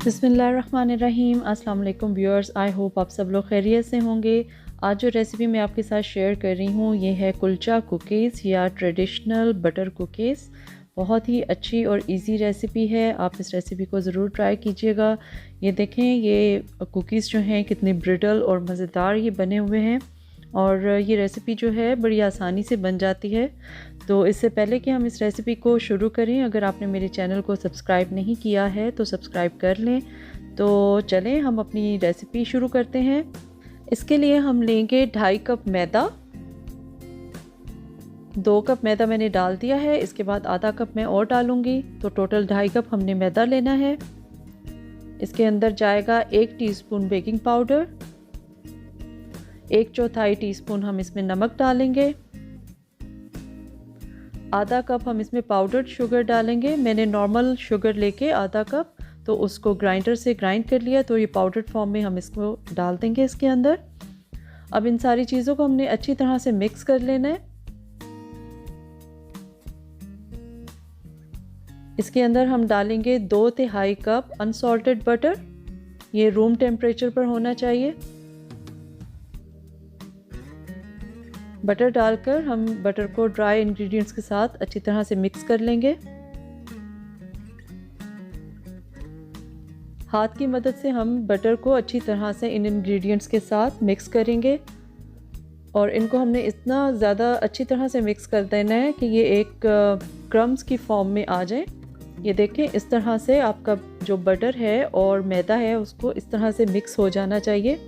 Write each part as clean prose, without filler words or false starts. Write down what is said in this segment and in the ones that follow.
बिस्मिल्लाहिर्रहमानिर्रहीम। अस्सलाम वालेकुम व्यूअर्स, आई होप आप सब लोग खैरियत से होंगे। आज जो रेसिपी मैं आपके साथ शेयर कर रही हूँ ये है कुलचा कुकीज़ या ट्रेडिशनल बटर कुकीज़। बहुत ही अच्छी और इजी रेसिपी है, आप इस रेसिपी को ज़रूर ट्राई कीजिएगा। ये देखें, ये कुकीज़ जो हैं कितने ब्रिटल और मज़ेदार ये बने हुए हैं और ये रेसिपी जो है बड़ी आसानी से बन जाती है। तो इससे पहले कि हम इस रेसिपी को शुरू करें, अगर आपने मेरे चैनल को सब्सक्राइब नहीं किया है तो सब्सक्राइब कर लें। तो चलें हम अपनी रेसिपी शुरू करते हैं। इसके लिए हम लेंगे 2.5 कप मैदा। 2 कप मैदा मैंने डाल दिया है, इसके बाद आधा कप मैं और डालूंगी, तो टोटल 2.5 कप हमने मैदा लेना है। इसके अंदर जाएगा 1 टीस्पून बेकिंग पाउडर, 1/4 टीस्पून हम इसमें नमक डालेंगे, आधा कप हम इसमें पाउडर्ड शुगर डालेंगे। मैंने नॉर्मल शुगर लेके आधा कप तो उसको ग्राइंडर से ग्राइंड कर लिया, तो ये पाउडर्ड फॉर्म में हम इसको डाल देंगे इसके अंदर। अब इन सारी चीज़ों को हमने अच्छी तरह से मिक्स कर लेना है। इसके अंदर हम डालेंगे 2/3 कप अनसॉल्टेड बटर, ये रूम टेम्परेचर पर होना चाहिए। बटर डालकर हम बटर को ड्राई इंग्रेडिएंट्स के साथ अच्छी तरह से मिक्स कर लेंगे। हाथ की मदद से हम बटर को अच्छी तरह से इन इंग्रेडिएंट्स के साथ मिक्स करेंगे और इनको हमने इतना ज़्यादा अच्छी तरह से मिक्स कर देना है कि ये एक क्रम्स की फॉर्म में आ जाए। ये देखें, इस तरह से आपका जो बटर है और मैदा है उसको इस तरह से मिक्स हो जाना चाहिए।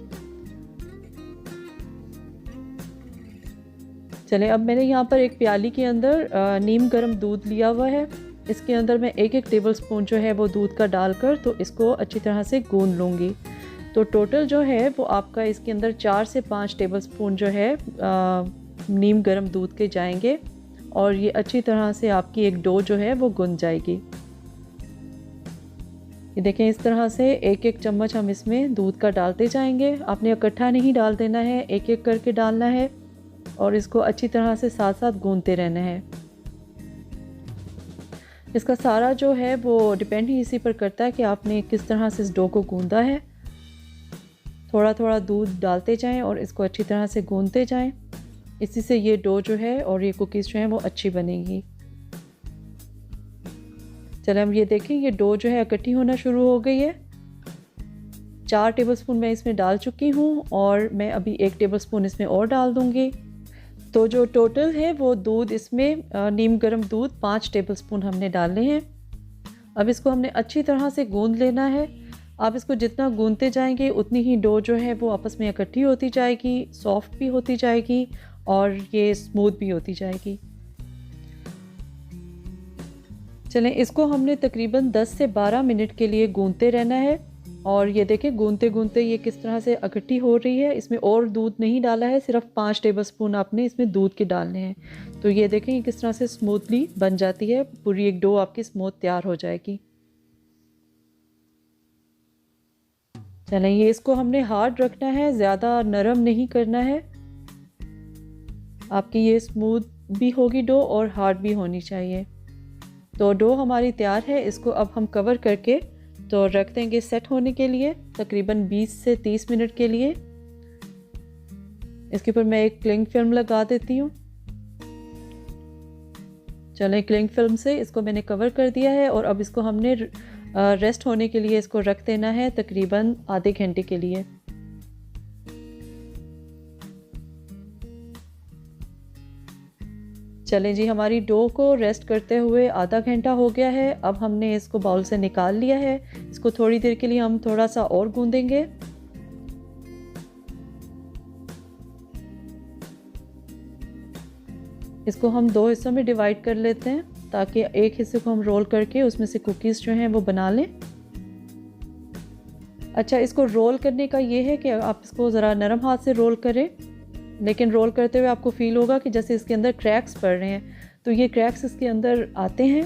चलें, अब मैंने यहाँ पर एक प्याली के अंदर नीम गर्म दूध लिया हुआ है। इसके अंदर मैं 1-1 टेबलस्पून जो है वो दूध का डालकर तो इसको अच्छी तरह से गूंद लूँगी। तो टोटल जो है वो आपका इसके अंदर 4 से 5 टेबलस्पून जो है नीम गर्म दूध के जाएंगे और ये अच्छी तरह से आपकी एक डो जो है वो गूंद जाएगी। ये देखें, इस तरह से 1-1 चम्मच हम इसमें दूध का डालते जाएंगे। आपने इकट्ठा नहीं डाल देना है, एक एक करके डालना है और इसको अच्छी तरह से साथ साथ गूंदते रहना है। इसका सारा जो है वो डिपेंड ही इसी पर करता है कि आपने किस तरह से इस डो को गूंदा है। थोड़ा थोड़ा दूध डालते जाएं और इसको अच्छी तरह से गूंदते जाएं, इसी से ये डो जो है और ये कुकीज़ जो है वो अच्छी बनेगी। चलें, हम ये देखें, ये डो जो है इकट्ठी होना शुरू हो गई है। 4 टेबलस्पून मैं इसमें डाल चुकी हूँ और मैं अभी 1 टेबलस्पून इसमें और डाल दूँगी। तो जो टोटल है वो दूध इसमें नीम गर्म दूध 5 टेबलस्पून हमने डालने हैं। अब इसको हमने अच्छी तरह से गूंद लेना है। आप इसको जितना गूंदते जाएंगे उतनी ही डो जो है वो आपस में इकट्ठी होती जाएगी, सॉफ्ट भी होती जाएगी और ये स्मूथ भी होती जाएगी। चलें, इसको हमने तकरीबन 10 से 12 मिनट के लिए गूंदते रहना है और ये देखें, गूंदते गूंदते ये किस तरह से इकट्ठी हो रही है। इसमें और दूध नहीं डाला है, सिर्फ 5 टेबलस्पून आपने इसमें दूध के डालने हैं। तो ये देखें, ये किस तरह से स्मूथली बन जाती है, पूरी एक डो आपकी स्मूथ तैयार हो जाएगी। चलें, ये इसको हमने हार्ड रखना है, ज़्यादा नरम नहीं करना है। आपकी ये स्मूथ भी होगी डो और हार्ड भी होनी चाहिए। तो डो हमारी तैयार है, इसको अब हम कवर करके तो रख देंगे सेट होने के लिए तकरीबन 20 से 30 मिनट के लिए। इसके ऊपर मैं एक क्लिंग फिल्म लगा देती हूँ। चलें, क्लिंग फिल्म से इसको मैंने कवर कर दिया है और अब इसको हमने रेस्ट होने के लिए इसको रख देना है तकरीबन आधे घंटे के लिए। चलें जी, हमारी डो को रेस्ट करते हुए आधा घंटा हो गया है। अब हमने इसको बाउल से निकाल लिया है। इसको थोड़ी देर के लिए हम थोड़ा सा और गूंदेंगे। इसको हम 2 हिस्सों में डिवाइड कर लेते हैं ताकि एक हिस्से को हम रोल करके उसमें से कुकीज़ जो हैं वो बना लें। अच्छा, इसको रोल करने का ये है कि आप इसको ज़रा नरम हाथ से रोल करें, लेकिन रोल करते हुए आपको फील होगा कि जैसे इसके अंदर क्रैक्स पड़ रहे हैं, तो ये क्रैक्स इसके अंदर आते हैं।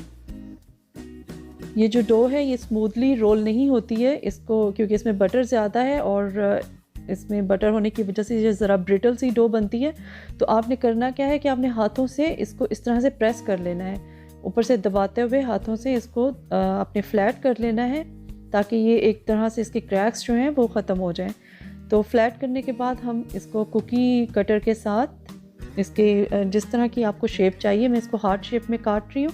ये जो डो है ये स्मूथली रोल नहीं होती है, इसको क्योंकि इसमें बटर ज़्यादा है और इसमें बटर होने की वजह से ये ज़रा ब्रिटल सी डो बनती है। तो आपने करना क्या है कि आपने हाथों से इसको इस तरह से प्रेस कर लेना है, ऊपर से दबाते हुए हाथों से इसको आपने फ्लैट कर लेना है ताकि ये एक तरह से इसके क्रैक्स जो हैं वो ख़त्म हो जाएं। तो फ्लैट करने के बाद हम इसको कुकी कटर के साथ इसके जिस तरह की आपको शेप चाहिए, मैं इसको हार्ट शेप में काट रही हूँ,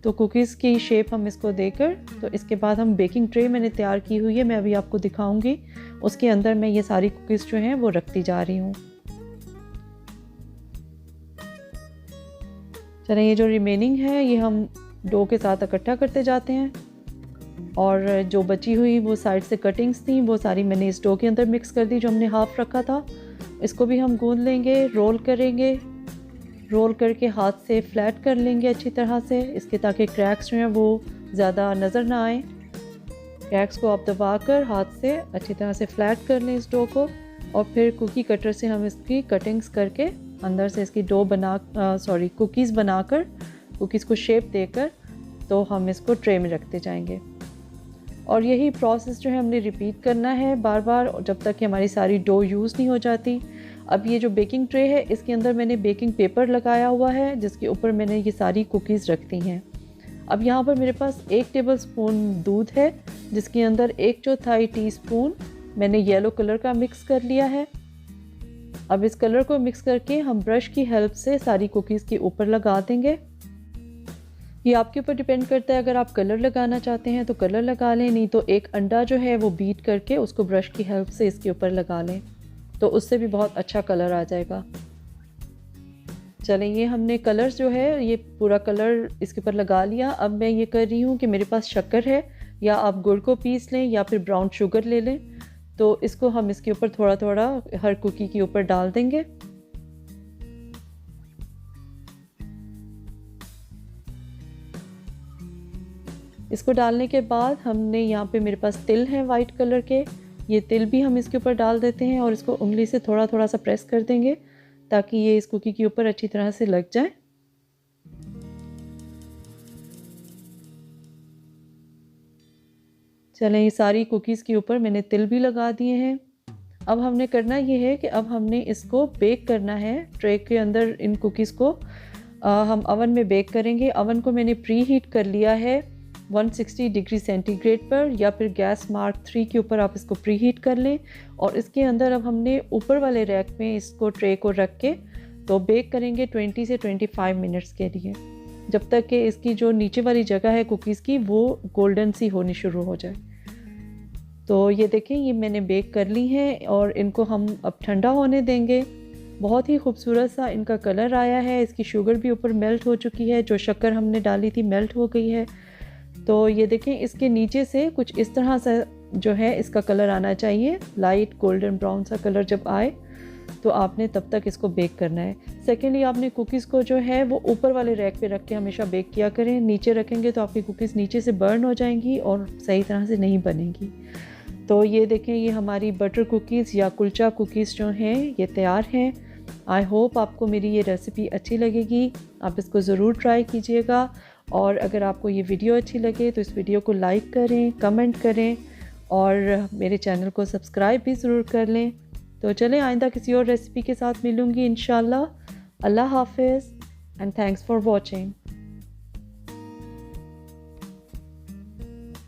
तो कुकीज़ की शेप हम इसको देकर, तो इसके बाद हम बेकिंग ट्रे मैंने तैयार की हुई है, मैं अभी आपको दिखाऊंगी। उसके अंदर मैं ये सारी कुकीज़ जो हैं वो रखती जा रही हूँ। चलें, ये जो रिमेनिंग है ये हम डो के साथ इकट्ठा करते जाते हैं, और जो बची हुई वो साइड से कटिंग्स थी वो सारी मैंने इस डो के अंदर मिक्स कर दी जो हमने हाफ़ रखा था। इसको भी हम गूंद लेंगे, रोल करेंगे, रोल करके हाथ से फ्लैट कर लेंगे अच्छी तरह से इसके, ताकि क्रैक्स जो हैं वो ज़्यादा नज़र ना आए। क्रैक्स को आप दबाकर हाथ से अच्छी तरह से फ्लैट कर लें इस डो को, और फिर कुकी कटर से हम इसकी कटिंग्स करके अंदर से इसकी डो कुकीज़ बनाकर, कुकीज़ को शेप देकर, तो हम इसको ट्रे में रखते जाएंगे। और यही प्रोसेस जो है हमने रिपीट करना है बार बार जब तक कि हमारी सारी डो यूज़ नहीं हो जाती। अब ये जो बेकिंग ट्रे है इसके अंदर मैंने बेकिंग पेपर लगाया हुआ है जिसके ऊपर मैंने ये सारी कुकीज़ रखती हैं। अब यहाँ पर मेरे पास 1 टेबलस्पून दूध है जिसके अंदर 1/4 टीस्पून मैंने येलो कलर का मिक्स कर लिया है। अब इस कलर को मिक्स करके हम ब्रश की हेल्प से सारी कुकीज़ के ऊपर लगा देंगे। ये आपके ऊपर डिपेंड करता है, अगर आप कलर लगाना चाहते हैं तो कलर लगा लें, नहीं तो एक अंडा जो है वो बीट करके उसको ब्रश की हेल्प से इसके ऊपर लगा लें, तो उससे भी बहुत अच्छा कलर आ जाएगा। चलें, ये हमने कलर्स जो है ये पूरा कलर इसके ऊपर लगा लिया। अब मैं ये कर रही हूँ कि मेरे पास शक्कर है, या आप गुड़ को पीस लें या फिर ब्राउन शुगर ले लें, तो इसको हम इसके ऊपर थोड़ा थोड़ा हर कुकी के ऊपर डाल देंगे। इसको डालने के बाद हमने यहाँ पे मेरे पास तिल हैं वाइट कलर के, ये तिल भी हम इसके ऊपर डाल देते हैं और इसको उंगली से थोड़ा थोड़ा सा प्रेस कर देंगे ताकि ये इस कुकी के ऊपर अच्छी तरह से लग जाए। चलें, ये सारी कुकीज़ के ऊपर मैंने तिल भी लगा दिए हैं। अब हमने करना ये है कि अब हमने इसको बेक करना है ट्रे के अंदर। इन कुकीज़ को हम अवन में बेक करेंगे। अवन को मैंने प्री हीट कर लिया है 160 डिग्री सेंटीग्रेड पर, या फिर गैस मार्क 3 के ऊपर आप इसको प्री हीट कर लें। और इसके अंदर अब हमने ऊपर वाले रैक में इसको ट्रे को रख के तो बेक करेंगे 20 से 25 मिनट्स के लिए, जब तक कि इसकी जो नीचे वाली जगह है कुकीज़ की वो गोल्डन सी होनी शुरू हो जाए। तो ये देखें, ये मैंने बेक कर ली हैं और इनको हम अब ठंडा होने देंगे। बहुत ही खूबसूरत सा इनका कलर आया है, इसकी शुगर भी ऊपर मेल्ट हो चुकी है, जो शक्कर हमने डाली थी मेल्ट हो गई है। तो ये देखें, इसके नीचे से कुछ इस तरह से जो है इसका कलर आना चाहिए, लाइट गोल्डन ब्राउन सा कलर जब आए तो आपने तब तक इसको बेक करना है। सेकेंडली, आपने कुकीज़ को जो है वो ऊपर वाले रैक पे रख के हमेशा बेक किया करें। नीचे रखेंगे तो आपकी कुकीज़ नीचे से बर्न हो जाएंगी और सही तरह से नहीं बनेंगी। तो ये देखें, ये हमारी बटर कुकीज़ या कुलचा कुकीज़ जो हैं ये तैयार हैं। आई होप आपको मेरी ये रेसिपी अच्छी लगेगी, आप इसको ज़रूर ट्राई कीजिएगा। और अगर आपको ये वीडियो अच्छी लगे तो इस वीडियो को लाइक करें, कमेंट करें और मेरे चैनल को सब्सक्राइब भी ज़रूर कर लें। तो चलें, आइंदा किसी और रेसिपी के साथ मिलूँगी इंशाल्लाह। अल्लाह हाफ़िज़ एंड थैंक्स फॉर वॉचिंग।